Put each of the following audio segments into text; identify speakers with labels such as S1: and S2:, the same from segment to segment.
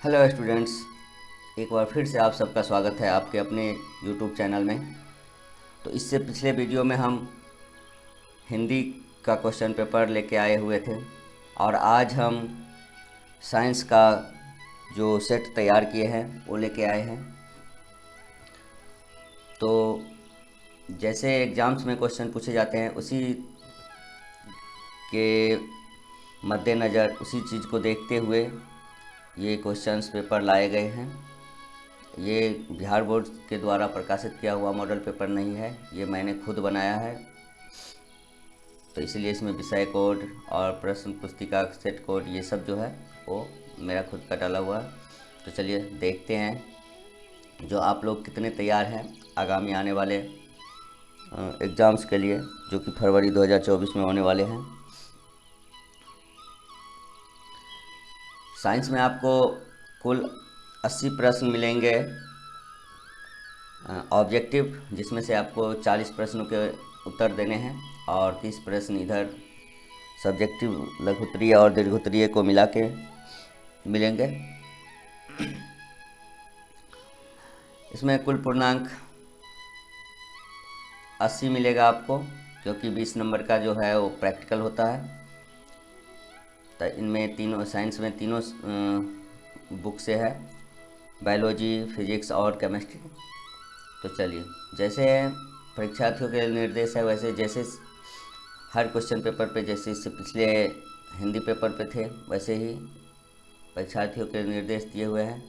S1: Hello students, एक बार फिर से आप सबका स्वागत है आपके अपने यूट्यूब चैनल में। तो इससे पिछले वीडियो में हम हिंदी का क्वेश्चन पेपर लेके आए हुए थे और आज हम साइंस का जो सेट तैयार किए हैं वो लेके आए हैं। तो जैसे एग्ज़ाम्स में क्वेश्चन पूछे जाते हैं उसी के मद्देनज़र, उसी चीज़ को देखते हुए ये क्वेश्चंस पेपर लाए गए हैं। ये बिहार बोर्ड के द्वारा प्रकाशित किया हुआ मॉडल पेपर नहीं है, ये मैंने खुद बनाया है। तो इसलिए इसमें विषय कोड और प्रश्न पुस्तिका सेट कोड ये सब जो है वो मेरा खुद का डाला हुआ है। तो चलिए देखते हैं जो आप लोग कितने तैयार हैं आगामी आने वाले एग्ज़ाम्स के लिए, जो कि फरवरी 2024 में होने वाले हैं। साइंस में आपको कुल 80 प्रश्न मिलेंगे ऑब्जेक्टिव, जिसमें से आपको 40 प्रश्नों के उत्तर देने हैं और 30 प्रश्न इधर सब्जेक्टिव लघुत्तरीय और दीर्घोत्तरीय को मिला के मिलेंगे। इसमें कुल पूर्णांक 80 मिलेगा आपको, क्योंकि 20 नंबर का जो है वो प्रैक्टिकल होता है। तो इनमें तीनों साइंस में तीनों बुक से है, बायोलॉजी, फिजिक्स और केमिस्ट्री। तो चलिए, जैसे परीक्षार्थियों के निर्देश है वैसे जैसे हर क्वेश्चन पेपर पे जैसे इससे पिछले हिंदी पेपर पे थे वैसे ही परीक्षार्थियों के निर्देश दिए हुए हैं,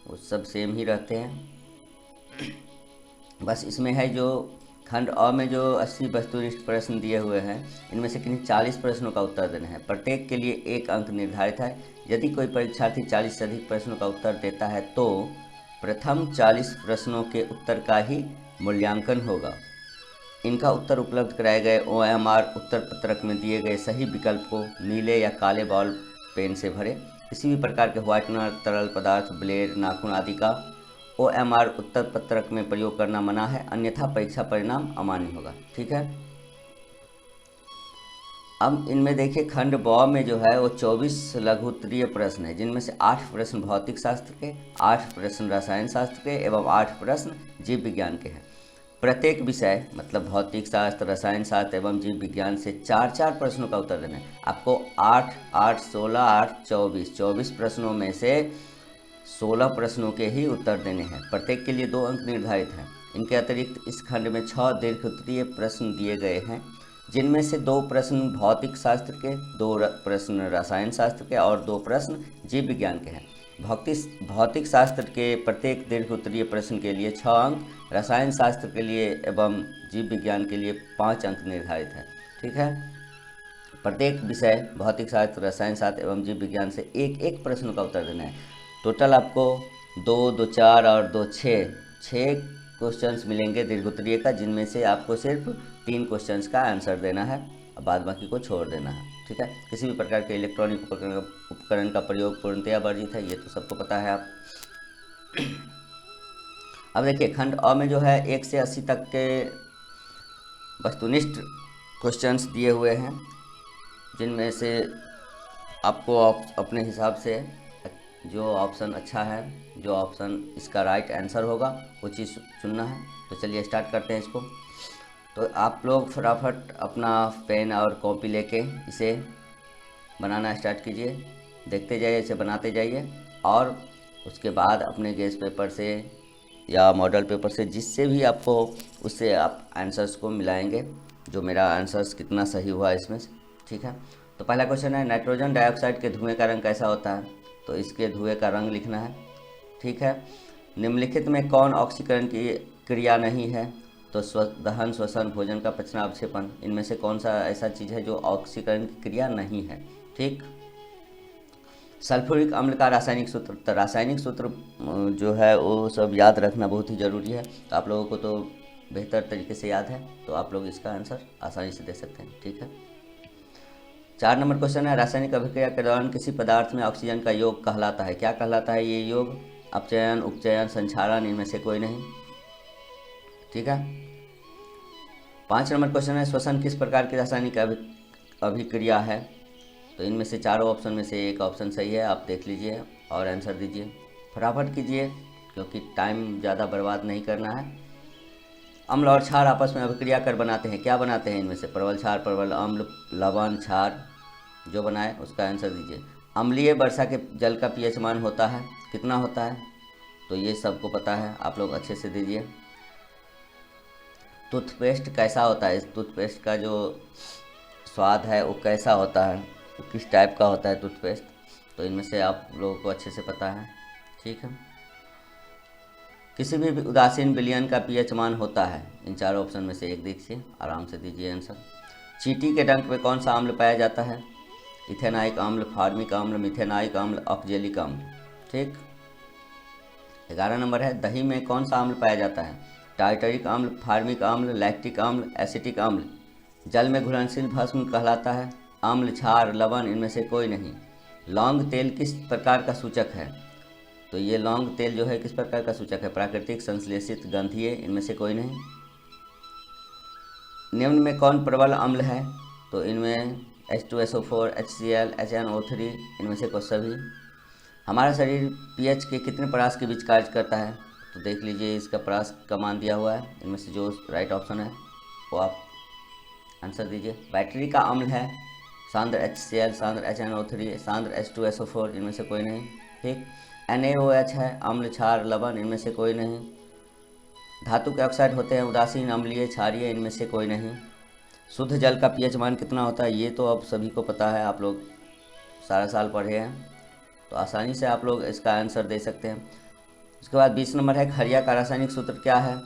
S1: वो सब सेम ही रहते हैं। बस इसमें है जो खंड अ में जो 80 वस्तुनिष्ठ प्रश्न दिए हुए हैं, इनमें से किन्हीं 40 प्रश्नों का उत्तर देना है। प्रत्येक के लिए 1 अंक निर्धारित है। यदि कोई परीक्षार्थी 40 से अधिक प्रश्नों का उत्तर देता है तो प्रथम 40 प्रश्नों के उत्तर का ही मूल्यांकन होगा। इनका उत्तर उपलब्ध कराए गए OMR उत्तर पत्रक में दिए गए सही विकल्प को नीले या काले बॉल पेन से भरें। किसी भी प्रकार के व्हाइटनर, तरल पदार्थ, ब्लेड, नाखून आदि का OMR उत्तर पत्रक में प्रयोग करना मना है, अन्यथा परीक्षा परिणाम अमान्य होगा। ठीक है। अब इनमें देखिए खंड ब में जो है वो 24 लघुत्तरीय प्रश्न है, जिनमें से 8 प्रश्न भौतिक शास्त्र के, 8 प्रश्न रसायन शास्त्र के एवं 8 प्रश्न जीव विज्ञान के हैं। प्रत्येक विषय मतलब भौतिक शास्त्र, रसायन शास्त्र एवं जीव विज्ञान से 4-4 प्रश्नों का उत्तर देना है आपको। 8, 8, 16, 8, 24 प्रश्नों में से 16 प्रश्नों के ही उत्तर देने हैं। प्रत्येक के लिए 2 अंक निर्धारित हैं। इनके अतिरिक्त इस खंड में 6 दीर्घोत्तरीय प्रश्न दिए गए हैं, जिनमें से 2 प्रश्न भौतिक शास्त्र के, 2 प्रश्न रसायन शास्त्र के और 2 प्रश्न जीव विज्ञान के हैं। भौतिक शास्त्र के प्रत्येक दीर्घोत्तरीय प्रश्न के लिए 6 अंक, रसायन शास्त्र के लिए एवं जीव विज्ञान के लिए 5 अंक निर्धारित है। ठीक है। प्रत्येक विषय भौतिक शास्त्र, रसायन शास्त्र एवं जीव विज्ञान से 1-1 प्रश्न का उत्तर देना है। टोटल आपको 2, 2, 4 और 2, 6 क्वेश्चंस मिलेंगे दीर्घोत्तरीय का, जिनमें से आपको सिर्फ 3 क्वेश्चंस का आंसर देना है, बाद बाकी को छोड़ देना है। ठीक है। किसी भी प्रकार के इलेक्ट्रॉनिक उपकरण का प्रयोग पूर्णतया वर्जित है, ये तो सबको पता है आप। अब देखिए खंड अ में जो है 1 से 80 तक के वस्तुनिष्ठ क्वेश्चंस दिए हुए हैं, जिनमें से आपको अपने हिसाब से जो ऑप्शन अच्छा है, जो ऑप्शन इसका राइट आंसर होगा, वो चीज़ चुनना है। तो चलिए स्टार्ट करते हैं इसको। तो आप लोग फटाफट अपना पेन और कॉपी लेके इसे बनाना स्टार्ट कीजिए। देखते जाइए, इसे बनाते जाइए और उसके बाद अपने गेस पेपर से या मॉडल पेपर से, जिससे भी आपको, उससे आप आंसर्स को मिलाएंगे, जो मेरा आंसर्स कितना सही हुआ इसमें से। ठीक है। तो पहला क्वेश्चन है, नाइट्रोजन डाइऑक्साइड के धुएं का रंग कैसा होता है? तो इसके धुएं का रंग लिखना है। ठीक है। निम्नलिखित में कौन ऑक्सीकरण की क्रिया नहीं है? तो दहन, श्वसन, भोजन का पचना, अवक्षेपण, इनमें से कौन सा ऐसा चीज़ है जो ऑक्सीकरण की क्रिया नहीं है? ठीक। सल्फ्यूरिक अम्ल का रासायनिक सूत्र, तो रासायनिक सूत्र जो है वो सब याद रखना बहुत ही ज़रूरी है। तो आप लोगों को तो बेहतर तरीके से याद है, तो आप लोग इसका आंसर आसानी से दे सकते हैं। ठीक है। 4 नंबर क्वेश्चन है, रासायनिक अभिक्रिया के दौरान किसी पदार्थ में ऑक्सीजन का योग कहलाता है? क्या कहलाता है ये योग? अपचयन, उपचयन, संक्षारण, इनमें से कोई नहीं। ठीक है। 5 नंबर क्वेश्चन है, श्वसन किस प्रकार की रासायनिक अभिक्रिया है? तो इनमें से चारों ऑप्शन में से एक ऑप्शन सही है, आप देख लीजिए और आंसर दीजिए, फटाफट कीजिए क्योंकि टाइम ज़्यादा बर्बाद नहीं करना है। अम्ल और क्षार आपस में अभिक्रिया कर बनाते हैं, क्या बनाते हैं इनमें से? परवल क्षार, परवल अम्ल, लवण, क्षार, जो बनाए उसका आंसर दीजिए। अम्लीय वर्षा के जल का पीएच मान होता है, कितना होता है? तो ये सबको पता है, आप लोग अच्छे से दीजिए। टूथपेस्ट कैसा होता है? इस टूथपेस्ट का जो स्वाद है वो कैसा होता है, तो किस टाइप का होता है टूथपेस्ट? तो इनमें से आप लोगों को अच्छे से पता है, ठीक है। किसी भी उदासीन विलयन का पीएच मान होता है, इन चारों ऑप्शन में से एक देखिए, आराम से दीजिए आंसर। चींटी के डंक में कौन सा अम्ल पाया जाता है? इथेनाइक अम्ल, फार्मिक अम्ल, मिथेनाइक अम्ल, ऑक्जेलिक अम्ल, ठीक। 11 नंबर है, दही में कौन सा अम्ल पाया जाता है? टार्टरिक अम्ल, फार्मिक अम्ल, लैक्टिक अम्ल, एसिटिक अम्ल। जल में घुलनशील भस्म कहलाता है, अम्ल, क्षार, लवण, इनमें से कोई नहीं। लौंग तेल किस प्रकार का सूचक है? तो ये लौंग तेल जो है किस प्रकार का सूचक है? प्राकृतिक, संश्लेषित, गंधीय, इनमें से कोई नहीं। निम्न में कौन प्रबल अम्ल है? तो इनमें H2SO4, HCl, HNO3, इनमें से कोई सभी। हमारा शरीर पीएच के कितने परास के बीच कार्य करता है? तो देख लीजिए, इसका परास का मान दिया हुआ है, इनमें से जो राइट ऑप्शन है वो आप आंसर दीजिए। बैटरी का अम्ल है सांद्र HCl, सांद्र HNO3, सांद्र H2SO4, इनमें से कोई नहीं, ठीक। NaOH है अम्ल, क्षार, लवण, इनमें से कोई नहीं। धातु के ऑक्साइड होते हैं उदासीन, अम्लीय, क्षारीय, इनमें से कोई नहीं। शुद्ध जल का पीएच मान कितना होता है? ये तो अब सभी को पता है, आप लोग सारा साल पढ़े हैं, तो आसानी से आप लोग इसका आंसर दे सकते हैं। उसके बाद 20 नंबर है, खरिया का रासायनिक सूत्र क्या है?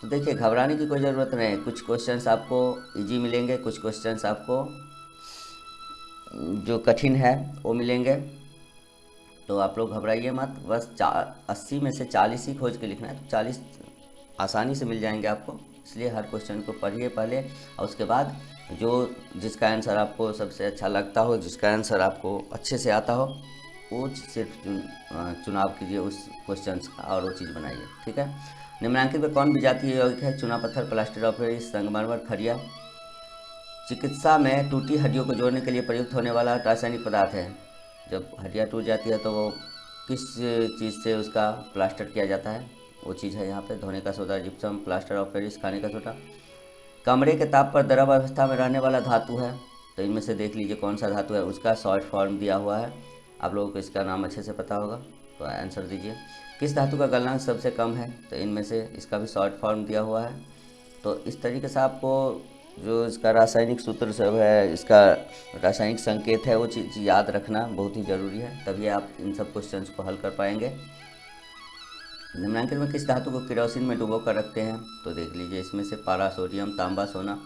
S1: तो देखिए, घबराने की कोई ज़रूरत नहीं है, कुछ क्वेश्चंस आपको इजी मिलेंगे, कुछ क्वेश्चंस आपको जो कठिन है वो मिलेंगे, तो आप लोग घबराइए मत। बस 80 में से 40 ही खोज के लिखना है, तो 40 आसानी से मिल जाएंगे आपको, इसलिए हर क्वेश्चन को पढ़िए पहले, और उसके बाद जो जिसका आंसर आपको सबसे अच्छा लगता हो, जिसका आंसर आपको अच्छे से आता हो, वो सिर्फ चुनाव कीजिए उस क्वेश्चंस का और वो चीज़ बनाइए, ठीक है। निम्नलिखित में कौन विजातीय यौगिक है? चूना पत्थर, प्लास्टर ऑफ पेरिस, संगमरमर, खड़िया। चिकित्सा में टूटी हड्डियों को जोड़ने के लिए प्रयुक्त होने वाला रासायनिक पदार्थ है। जब हड्डियाँ टूट जाती है तो वो किस चीज़ से उसका प्लास्टर किया जाता है? वो चीज़ है यहाँ पे धोने का soda, gypsum, plaster of Paris, खाने का सोडा। कमरे के ताप पर द्रव अवस्था में रहने वाला धातु है, तो इनमें से देख लीजिए कौन सा धातु है, उसका शॉर्ट फॉर्म दिया हुआ है, आप लोगों को इसका नाम अच्छे से पता होगा, तो आंसर दीजिए। किस धातु का गलनांक सबसे कम है? तो इनमें से इसका भी शॉर्ट फॉर्म दिया हुआ है। तो इस तरीके से आपको जो इसका रासायनिक सूत्र सब है, इसका रासायनिक संकेत है, वो चीज़ याद रखना बहुत ही ज़रूरी है, तभी आप इन सब क्वेश्चंस को हल कर पाएंगे। निम्नलिखित में किस धातु को केरोसिन में डुबो कर रखते हैं? तो देख लीजिए, इसमें से पारा, सोडियम, तांबा, सोना।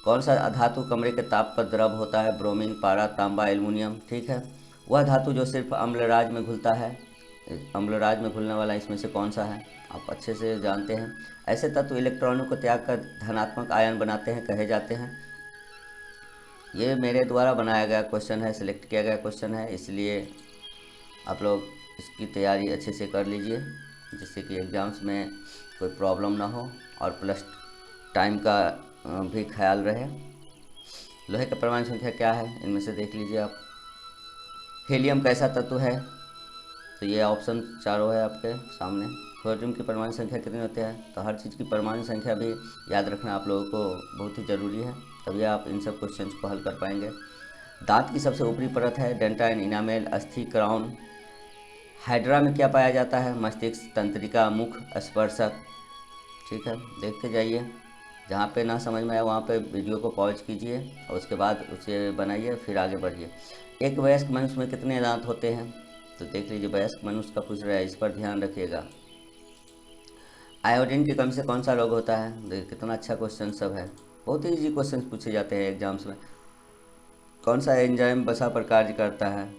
S1: कौन सा धातु कमरे के ताप पर द्रव होता है? ब्रोमीन, पारा, तांबा, एल्युमिनियम, ठीक है। वह धातु जो सिर्फ अम्लराज में घुलता है, अम्लराज में घुलने वाला इसमें से कौन सा है? आप अच्छे से जानते हैं। ऐसे तत्व इलेक्ट्रॉनों को त्याग कर धनात्मक आयन बनाते हैं, कहे जाते हैं। ये मेरे द्वारा बनाया गया क्वेश्चन है, सिलेक्ट किया गया क्वेश्चन है, इसलिए आप लोग इसकी तैयारी अच्छे से कर लीजिए, जिससे कि एग्ज़ाम्स में कोई प्रॉब्लम ना हो और प्लस टाइम का भी ख्याल रहे। लोहे का परमाणु संख्या क्या है? इनमें से देख लीजिए आप। हीलियम कैसा तत्व है? तो ये ऑप्शन चारों है आपके सामने। सोडियम की परमाणु संख्या कितनी होती है? तो हर चीज़ की परमाणु संख्या भी याद रखना आप लोगों को बहुत ही ज़रूरी है, तभी आप इन सब क्वेश्चन को हल कर पाएंगे। दांत की सबसे ऊपरी परत है डेंटाइन, इनामेल, अस्थि, क्राउन। हाइड्रा में क्या पाया जाता है? मस्तिष्क, तंत्रिका, मुख, स्पर्शक, ठीक है, देखते जाइए। जहाँ पे ना समझ में आए वहाँ पे वीडियो को पॉज कीजिए और उसके बाद उसे बनाइए, फिर आगे बढ़िए। एक वयस्क मनुष्य में कितने दांत होते हैं? तो देख लीजिए, वयस्क मनुष्य का पूछ रहा है, इस पर ध्यान रखिएगा। आयोडीन की कमी से कौन सा रोग होता है? देखिए कितना अच्छा क्वेश्चन सब है, बहुत ही ईजी क्वेश्चन पूछे जाते हैं एग्जाम्स में। कौन सा एंजाइम वसा पर कार्य करता है?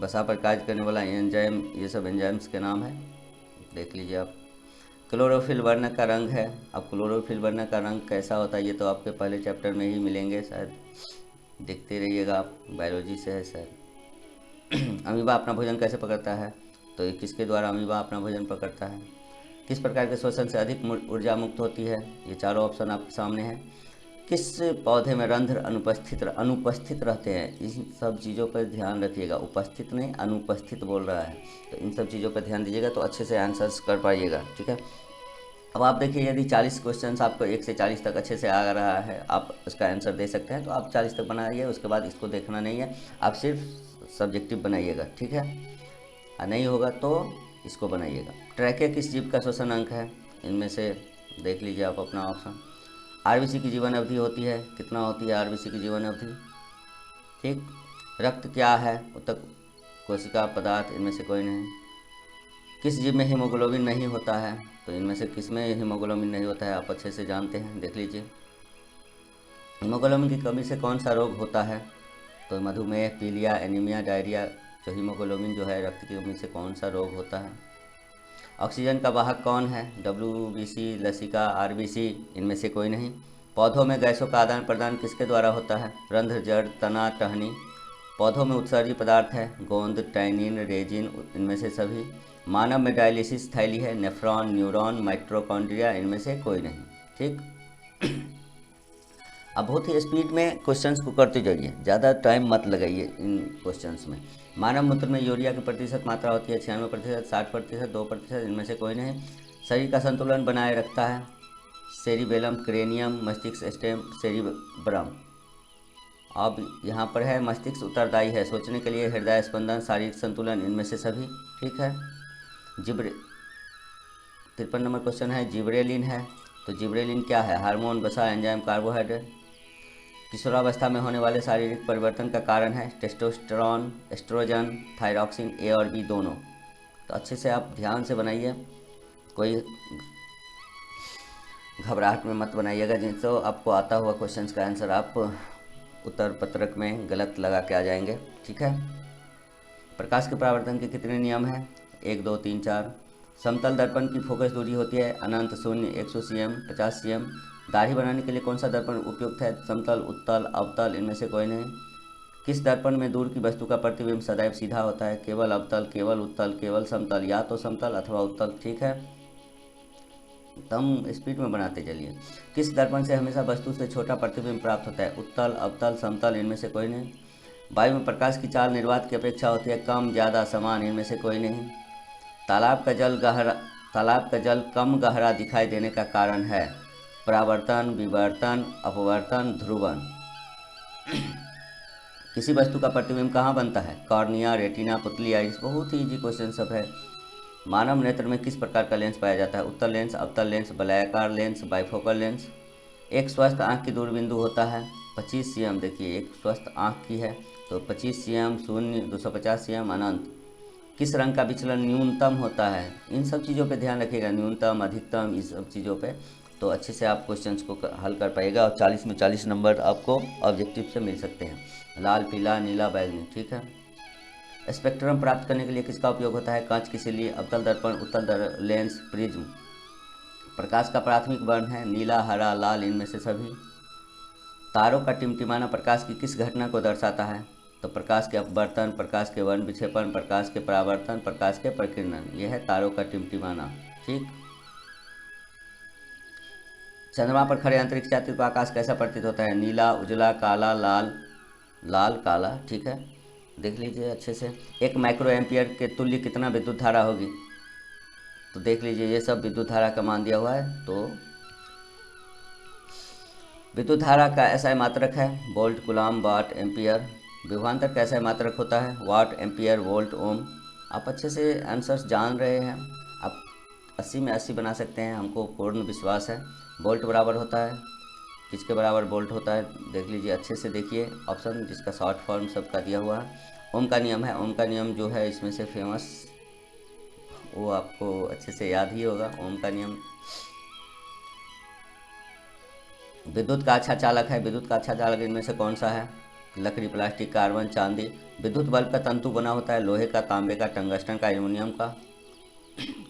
S1: वसा पर कार्य करने वाला एंजाइम, ये सब एंजाइम्स के नाम है, देख लीजिए आप। क्लोरोफिल वर्ण का रंग है। अब क्लोरोफिल वर्ण का रंग कैसा होता है ये तो आपके पहले चैप्टर में ही मिलेंगे शायद, देखते रहिएगा आप, बायोलॉजी से है शायद। अमीबा अपना भोजन कैसे पकड़ता है? तो किसके द्वारा अमीबा अपना भोजन पकड़ता है? किस प्रकार के श्वसन से अधिक ऊर्जा मुक्त होती है? ये चारों ऑप्शन आपके सामने है। किस पौधे में रंध्र अनुपस्थित रहते हैं? इन सब चीज़ों पर ध्यान रखिएगा, उपस्थित नहीं अनुपस्थित बोल रहा है, तो इन सब चीज़ों पर ध्यान दीजिएगा तो अच्छे से आंसर्स कर पाइएगा। ठीक है, अब आप देखिए यदि 40 क्वेश्चंस आपको 1 से 40 तक अच्छे से आ रहा है, आप इसका आंसर दे सकते हैं, तो आप 40 तक बनाइए, उसके बाद इसको देखना नहीं है, आप सिर्फ सब्जेक्टिव बनाइएगा। ठीक है, और नहीं होगा तो इसको बनाइएगा। ट्रैकिया किस जीव का श्वसन अंग है? इनमें से देख लीजिए आप अपना ऑप्शन। आरबीसी की जीवन अवधि होती है, कितना होती है आरबीसी की जीवन अवधि? ठीक। रक्त क्या है? उत्तक कोशिका पदार्थ, इनमें से कोई नहीं। किस जीव में हीमोग्लोबिन नहीं होता है? तो इनमें से किस में हीमोग्लोबिन नहीं होता है, आप अच्छे से जानते हैं, देख लीजिए। हीमोग्लोबिन की कमी से कौन सा रोग होता है? तो मधुमेह, पीलिया, एनीमिया, डायरिया। जो हीमोग्लोबिन जो है रक्त की कमी से कौन सा रोग होता है? ऑक्सीजन का वाहक कौन है? WBC, लसिका, RBC, इनमें से कोई नहीं। पौधों में गैसों का आदान प्रदान किसके द्वारा होता है? रंध्र, जड़, तना, टहनी। पौधों में उत्सर्जी पदार्थ है गोंद, टैनिन, रेजिन, इनमें से सभी। मानव में डायलिसिस थैली है, नेफ्रॉन, न्यूरॉन, माइटोकॉन्ड्रिया, इनमें से कोई नहीं। ठीक। अब बहुत ही स्पीड में क्वेश्चंस को करते जाइए, ज़्यादा टाइम मत लगाइए इन क्वेश्चंस में। मानव मूत्र में यूरिया की प्रतिशत मात्रा होती है 96%, 60%, 2%, इनमें से कोई नहीं। शरीर का संतुलन बनाए रखता है सेरिबेलम, क्रेनियम, मस्तिष्क स्टेम, सेरिब्रम। अब यहाँ पर है मस्तिष्क उत्तरदायी है सोचने के लिए, हृदय स्पंदन, शारीरिक संतुलन, इनमें से सभी। ठीक है। 53 नंबर क्वेश्चन है, जिब्रेलिन है, तो जिब्रेलिन क्या है? हार्मोन, वसा, एंजाइम, कार्बोहाइड्रेट। किशोरावस्था में होने वाले शारीरिक परिवर्तन का कारण है टेस्टोस्टेरोन, एस्ट्रोजन, थायरॉक्सिन, A और B दोनों। तो अच्छे से आप ध्यान से बनाइए, कोई घबराहट में मत बनाइएगा, जिनसे आपको आता हुआ क्वेश्चंस का आंसर आप उत्तर पत्रक में गलत लगा के आ जाएंगे। ठीक है। प्रकाश के परावर्तन के कितने नियम हैं? 1, 2, 3, 4। समतल दर्पण की फोकस दूरी होती है अनंत, 0, 100 cm, 50 cm। दाढ़ी बनाने के लिए कौन सा दर्पण उपयुक्त है? समतल, उत्तल, अवतल, इनमें से कोई नहीं। किस दर्पण में दूर की वस्तु का प्रतिबिंब सदैव सीधा होता है? केवल अवतल, केवल उत्तल, केवल समतल, या तो समतल अथवा उत्तल। ठीक है, एकदम स्पीड में बनाते चलिए। किस दर्पण से हमेशा वस्तु से छोटा प्रतिबिंब प्राप्त होता है? उत्तल, अवतल, समतल, इनमें से कोई नहीं। वायु में प्रकाश की चाल निर्वात की अपेक्षा होती है कम, ज़्यादा, समान, इनमें से कोई नहीं। तालाब का जल कम गहरा दिखाई देने का कारण है परावर्तन, विवर्तन, अपवर्तन, ध्रुवन। किसी वस्तु का प्रतिबिंब कहाँ बनता है? कॉर्निया, रेटिना, पुतली, आइरिस। बहुत ही इजी क्वेश्चन सब है। मानव नेत्र में किस प्रकार का लेंस पाया जाता है? उत्तल लेंस, अवतल लेंस, वलयाकार लेंस, बाइफोकल लेंस। एक स्वस्थ आँख की दूरबिंदु होता है 25 cm। देखिए एक स्वस्थ आँख की है तो 25 cm, 0, 250 cm, अनंत। किस रंग का विचलन न्यूनतम होता है? इन सब चीज़ों पे ध्यान रखिएगा, न्यूनतम, अधिकतम, इस सब चीज़ों पे, तो अच्छे से आप क्वेश्चंस को हल कर पाइएगा और 40 में 40 नंबर आपको ऑब्जेक्टिव से मिल सकते हैं। लाल, पीला, नीला, बैगनी। ठीक है। स्पेक्ट्रम प्राप्त करने के लिए किसका उपयोग होता है? कांच की सिल्ली, अवतल दर्पण, उत्तल लेंस, प्रिज्म। प्रकाश का प्राथमिक वर्ण है नीला, हरा, लाल, इनमें से सभी। तारों का टिमटिमाना प्रकाश की किस घटना को दर्शाता है? तो प्रकाश के अपवर्तन, प्रकाश के वर्ण विक्षेपण, प्रकाश के परावर्तन, प्रकाश के प्रकीर्णन, यह है तारों का टिमटिमाना। ठीक। चंद्रमा पर खड़े अंतरिक्ष यात्री को आकाश कैसा प्रतीत होता है? नीला, उजला, काला, लाल, लाल, काला। ठीक है, देख लीजिए अच्छे से। 1 माइक्रो एम्पियर के तुल्य कितना विद्युत धारा होगी? तो देख लीजिए ये सब विद्युत धारा का मान दिया हुआ है। तो विद्युत धारा का SI मात्रक है वोल्ट, कूलम, वाट, एम्पियर। विभवांतर का SI मात्रक होता है वाट, एम्पियर, वोल्ट, ओम। आप अच्छे से आंसर्स जान रहे हैं, आप 80 में 80 बना सकते हैं, हमको पूर्ण विश्वास है। वोल्ट बराबर होता है किसके बराबर? वोल्ट होता है, देख लीजिए अच्छे से, देखिए ऑप्शन जिसका शॉर्ट फॉर्म सबका दिया हुआ है। ओम का नियम है, ओम का नियम जो है इसमें से फेमस, वो आपको अच्छे से याद ही होगा। ओम का नियम विद्युत का अच्छा चालक है, विद्युत का अच्छा चालक इनमें से कौन सा है? लकड़ी, प्लास्टिक, कार्बन, चांदी। विद्युत बल्ब का तंतु बना होता है लोहे का, तांबे का, टंगस्टन का, एल्युमिनियम का।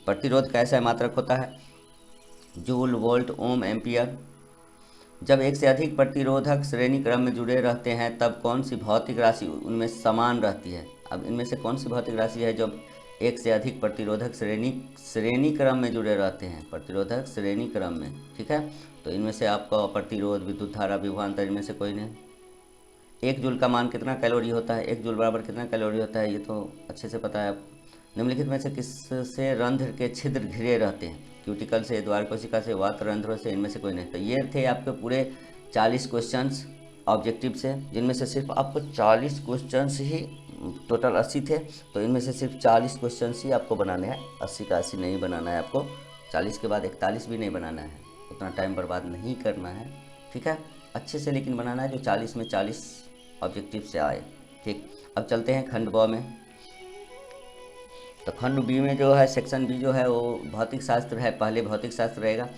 S1: प्रतिरोध कैसा मात्रक होता है? जूल, वोल्ट, ओम, एम्पियर। जब एक से अधिक प्रतिरोधक श्रेणी क्रम में जुड़े रहते हैं तब कौन सी भौतिक राशि उनमें समान रहती है? अब इनमें से कौन सी भौतिक राशि है जब एक से अधिक प्रतिरोधक श्रेणी क्रम में जुड़े रहते हैं, प्रतिरोधक श्रेणी क्रम में, ठीक है। तो इनमें से आपका प्रतिरोध, विद्युत धारा, विभवांतर, इनमें से कोई नहीं। 1 जूल का मान कितना कैलोरी होता है, 1 जूल बराबर कितना कैलोरी होता है, ये तो अच्छे से पता है आपको। निम्नलिखित में से किससे रंध्र के छिद्र घिरे रहते हैं, क्यूटिकल से, द्वार कोशिका से, वात रंध्रों से, इनमें से कोई नहीं। तो ये थे आपके पूरे 40 क्वेश्चंस ऑब्जेक्टिव से, जिनमें से सिर्फ आपको 40 क्वेश्चंस ही, टोटल 80 थे, तो इनमें से सिर्फ 40 क्वेश्चंस ही आपको बनाने हैं। 80 का 80 नहीं बनाना है आपको, 40 के बाद 41 भी नहीं बनाना है, उतना टाइम बर्बाद नहीं करना है, ठीक है। अच्छे से लेकिन बनाना है जो 40 में 40 ऑब्जेक्टिव से आए, ठीक। अब चलते हैं खंड ब में। तो खंड बी में जो है, सेक्शन बी जो है वो भौतिक शास्त्र है। पहले भौतिक शास्त्र रहेगा।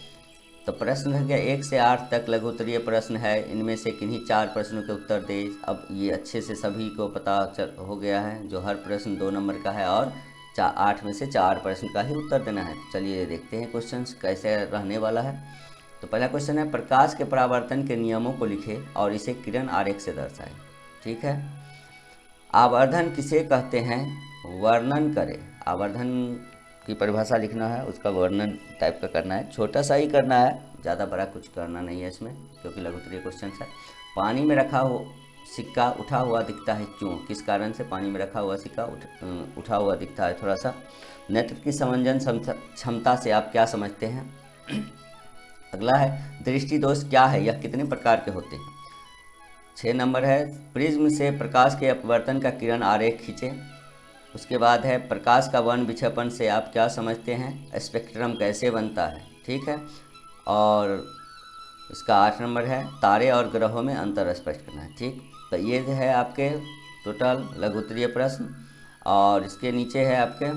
S1: तो प्रश्न है क्या, 1 से 8 तक लघु उत्तरीय प्रश्न है, इनमें से किन्हीं 4 प्रश्नों के उत्तर दे। अब ये अच्छे से सभी को पता हो गया है, जो हर प्रश्न 2 नंबर का है और 8 में से 4 प्रश्न का ही उत्तर देना है। चलिए देखते हैं क्वेश्चन कैसे रहने वाला है। तो पहला क्वेश्चन है, प्रकाश के परावर्तन के नियमों को लिखे और इसे किरण आरेख से दर्शाएं, ठीक है। आवर्धन किसे कहते हैं, वर्णन करें। आवर्धन की परिभाषा लिखना है, उसका वर्णन टाइप का करना है, छोटा सा ही करना है, ज़्यादा बड़ा कुछ करना नहीं है इसमें, क्योंकि लघु उत्तरीय क्वेश्चन है। पानी में रखा हो सिक्का उठा हुआ दिखता है, क्यों, किस कारण से पानी में रखा हुआ सिक्का उठा हुआ दिखता है। थोड़ा सा, नेत्र की समंजन क्षमता से आप क्या समझते हैं। अगला है, दृष्टि दोष क्या है, यह कितने प्रकार के होते हैं। 6 नंबर है, प्रिज्म से प्रकाश के अपवर्तन का किरण आरेख खींचें। उसके बाद है, प्रकाश का वर्ण विक्षेपण से आप क्या समझते हैं, स्पेक्ट्रम कैसे बनता है, ठीक है। और इसका 8 नंबर है, तारे और ग्रहों में अंतर स्पष्ट करना है, ठीक। तो ये है आपके टोटल लघु उत्तरीय प्रश्न। और इसके नीचे है आपके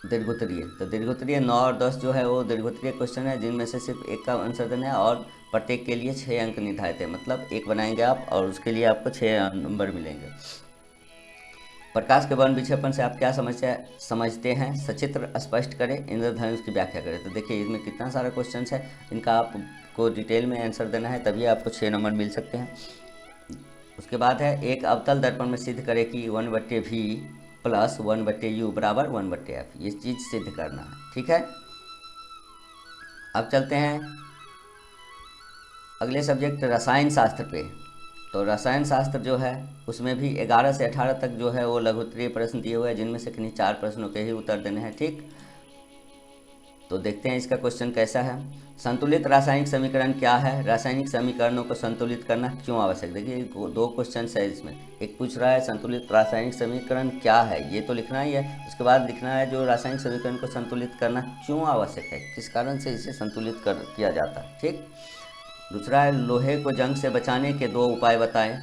S1: दीर्घोत्तरीय। तो दीर्घोत्तरीय 9 और 10 जो है वो दीर्घोत्तरीय क्वेश्चन है, जिनमें से सिर्फ एक का आंसर देना है और प्रत्येक के लिए 6 अंक निर्धारित है, मतलब एक बनाएंगे आप और उसके लिए आपको 6 नंबर मिलेंगे। प्रकाश के वर्ण विक्षेपण से आप क्या समझते हैं, सचित्र स्पष्ट करें, इंद्रधनुष की व्याख्या करें। तो देखिए इसमें कितना सारा क्वेश्चन है, इनका आपको डिटेल में आंसर देना है, तभी आपको 6 नंबर मिल सकते हैं। उसके बाद है, एक अवतल दर्पण में सिद्ध करें कि 1/v प्लस 1/u बराबर 1/f, ये चीज़ सिद्ध करना है, ठीक है। अब चलते हैं अगले सब्जेक्ट रसायन शास्त्र पे। तो रसायन शास्त्र जो है उसमें भी 11 से 18 तक जो है वो लघु उत्तरीय प्रश्न दिए हुए हैं, जिनमें से किन्हीं 4 प्रश्नों के ही उत्तर देने हैं, ठीक। तो देखते हैं इसका क्वेश्चन कैसा है। संतुलित रासायनिक समीकरण क्या है, रासायनिक समीकरणों को संतुलित करना क्यों आवश्यक। देखिए 2 क्वेश्चन है इसमें, एक पूछ रहा है संतुलित रासायनिक समीकरण क्या है, ये तो लिखना ही है। उसके बाद लिखना है जो रासायनिक समीकरण को संतुलित करना क्यों आवश्यक है, किस कारण से इसे संतुलित किया जाता है, ठीक। दूसरा है, लोहे को जंग से बचाने के 2 उपाय बताएं।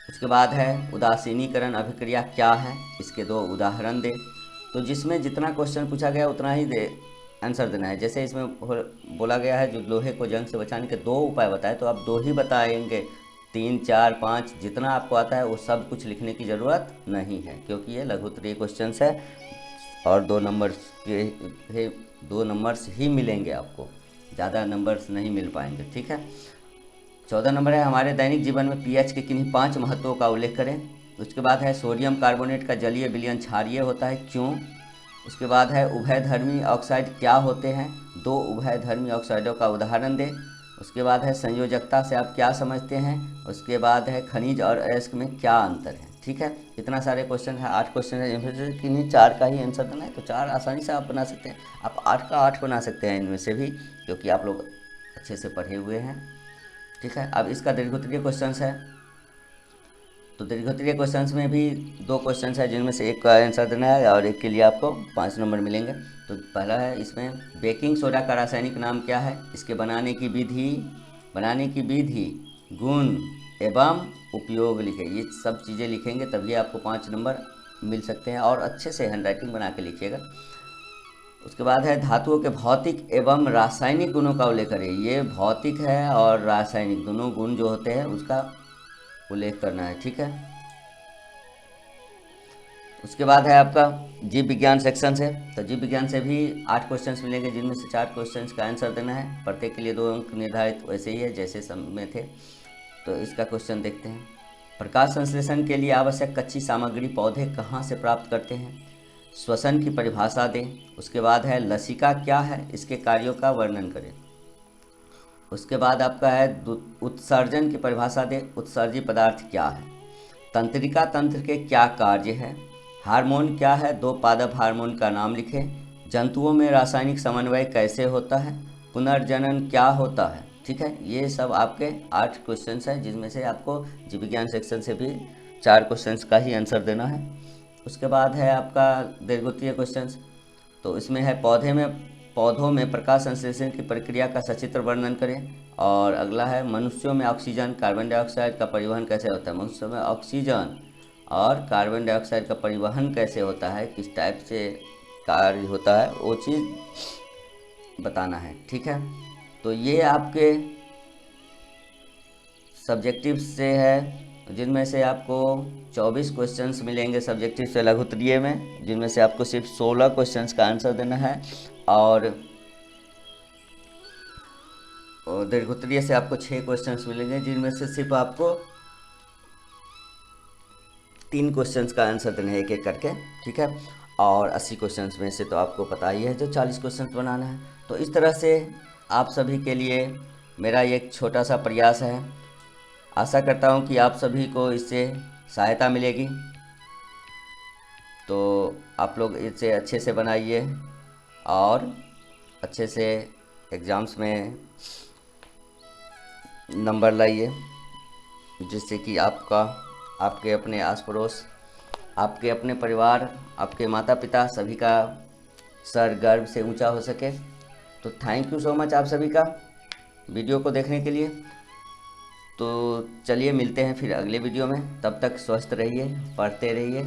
S1: उसके बाद है, उदासीनीकरण अभिक्रिया क्या है, इसके 2 उदाहरण दे। तो जिसमें जितना क्वेश्चन पूछा गया उतना ही आंसर देना है। जैसे इसमें बोला गया है जो लोहे को जंग से बचाने के 2 उपाय बताए, तो आप 2 ही बताएंगे, 3, 4, 5 जितना आपको आता है वो सब कुछ लिखने की ज़रूरत नहीं है, क्योंकि ये लघु उत्तरीय क्वेश्चन है और 2 नंबर्स ही मिलेंगे आपको, ज़्यादा नंबर्स नहीं मिल पाएंगे, ठीक है। 14 नंबर है, हमारे दैनिक जीवन में पीएच के किन्हीं 5 महत्वों का उल्लेख करें। उसके बाद है, सोडियम कार्बोनेट का जलीय विलयन क्षारीय होता है, क्यों। उसके बाद है, उभयधर्मी ऑक्साइड क्या होते हैं, 2 उभयधर्मी ऑक्साइडों का उदाहरण दें। उसके बाद है, संयोजकता से आप क्या समझते हैं। उसके बाद है, खनिज और अयस्क में क्या अंतर है, ठीक है। इतना सारे क्वेश्चन है, 8 क्वेश्चन है, इनमें से किन्हीं 4 का ही आंसर देना है। तो 4 आसानी से आप बना सकते हैं, आप 8 का 8 बना सकते हैं इनमें से भी, क्योंकि आप लोग अच्छे से पढ़े हुए हैं, ठीक है। अब इसका दीर्घोत्तरीय क्वेश्चन है। तो दीर्घोत्तरीय क्वेश्चंस में भी 2 क्वेश्चन है, जिनमें से एक का आंसर देना है और एक के लिए आपको 5 नंबर मिलेंगे। तो पहला है इसमें, बेकिंग सोडा का रासायनिक नाम क्या है, इसके बनाने की विधि, गुण एवं उपयोग लिखे। ये सब चीज़ें लिखेंगे तभी आपको 5 नंबर मिल सकते हैं, और अच्छे से हैंडराइटिंग बना के लिखिएगा। उसके बाद है, धातुओं के भौतिक एवं रासायनिक गुणों का उल्लेख करें। ये भौतिक है और रासायनिक दोनों गुण जो होते हैं उसका उल्लेख करना है, ठीक है। उसके बाद है आपका जीव विज्ञान सेक्शन से। तो जीव विज्ञान से भी 8 क्वेश्चंस मिलेंगे, जिनमें से 4 क्वेश्चंस का आंसर देना है, प्रत्येक के लिए 2 अंक निर्धारित वैसे ही है जैसे सब में थे। तो इसका क्वेश्चन देखते हैं। प्रकाश संश्लेषण के लिए आवश्यक कच्ची सामग्री पौधे कहाँ से प्राप्त करते हैं। श्वसन की परिभाषा दें। उसके बाद है लसिका क्या है, इसके कार्यों का वर्णन करें। उसके बाद आपका है उत्सर्जन की परिभाषा दें, उत्सर्जी पदार्थ क्या है। तंत्रिका तंत्र के क्या कार्य है। हार्मोन क्या है, 2 पादप हार्मोन का नाम लिखें। जंतुओं में रासायनिक समन्वय कैसे होता है। पुनर्जनन क्या होता है। ठीक है, ये सब आपके 8 क्वेश्चंस हैं, जिसमें से आपको जीव विज्ञान सेक्शन से भी 4 क्वेश्चंस का ही आंसर देना है। उसके बाद है आपका दीर्घोत्तरीय क्वेश्चंस। तो इसमें है पौधों में प्रकाश संश्लेषण की प्रक्रिया का सचित्र वर्णन करें। और अगला है मनुष्यों में ऑक्सीजन कार्बन डाइऑक्साइड का परिवहन कैसे होता है। मनुष्यों में ऑक्सीजन और कार्बन डाइऑक्साइड का परिवहन कैसे होता है, किस टाइप से कार्य होता है, वो चीज़ बताना है। ठीक है, तो ये आपके सब्जेक्टिव से है, जिनमें से आपको 24 क्वेश्चंस मिलेंगे सब्जेक्टिव से लघु उत्तरीय में, जिनमें से आपको सिर्फ 16 क्वेश्चंस का आंसर देना है। और दीर्घोत्तरीय से आपको 6 क्वेश्चंस मिलेंगे, जिनमें से सिर्फ आपको 3 क्वेश्चंस का आंसर देना है एक एक करके। ठीक है, और 80 क्वेश्चंस में से तो आपको पता ही है जो 40 क्वेश्चंस बनाना है। तो इस तरह से आप सभी के लिए मेरा एक छोटा सा प्रयास है। आशा करता हूँ कि आप सभी को इससे सहायता मिलेगी। तो आप लोग इसे अच्छे से बनाइए और अच्छे से एग्ज़ाम्स में नंबर लाइए, जिससे कि आपके अपने आस पड़ोस, आपके अपने परिवार, आपके माता पिता सभी का सर गर्व से ऊंचा हो सके। तो थैंक यू सो मच आप सभी का वीडियो को देखने के लिए। तो चलिए मिलते हैं फिर अगले वीडियो में। तब तक स्वस्थ रहिए, पढ़ते रहिए।